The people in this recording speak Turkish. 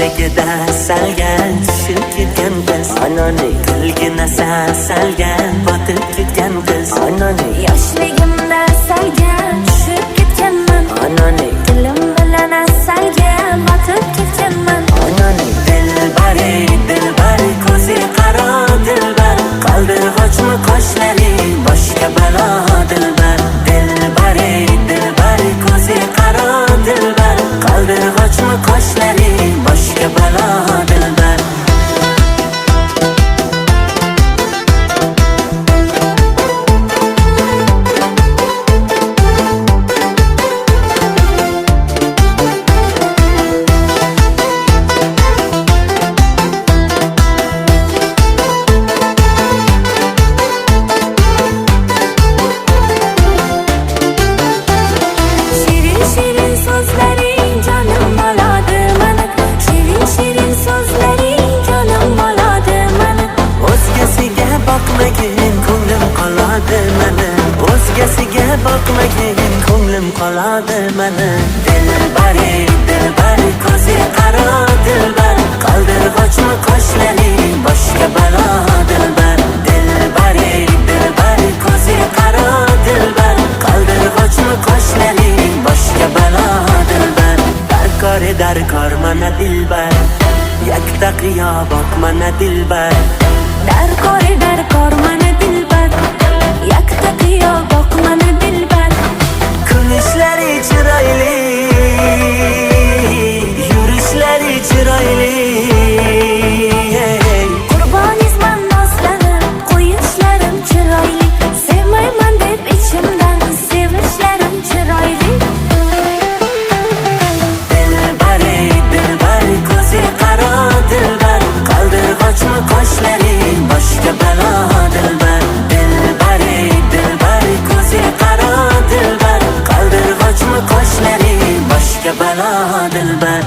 Yoshligida salgan tushib ketgan qiz Anani tilgina salgan botib ketgan qiz Anani Yoshligimda salgan tushib ketganman. Anani Dilim bilan salgan botib ketganman. Anani dilbari ko'zi qaro dilbar qaldirg'ochmi qoshlari boshga balo dilbar dilbari ko'zi qaro dilbar qaldirg'ochmi qoshlari boshga balo dilbar bakmagin ko'nglim qoladi mana dilbari ko'zi qaro dilbar qaldirg'ochmi qoshlari boshga balo dilbar dilbari ko'zi qaro dilbar qaldirg'ochmi qoshlari boshga balo dilbar darkor mana dilbar yakta qiyo bok mana dilbar darkor mana dilbar yakta qiyo bok mana dilbar kulishlari chiroyli yurishlari chiroyli qurbonizman nozlanib qo'yishlarim chiroyli sevmayman deb ichimdan sevishlarim chiroyli dilbari ko'zi qaro dilbar qaldirg'ochmi qoshlari boshga balo dilbar dilbari ko'zi qaro dilbar qaldirg'ochmi qoshlari boshga balo dilbar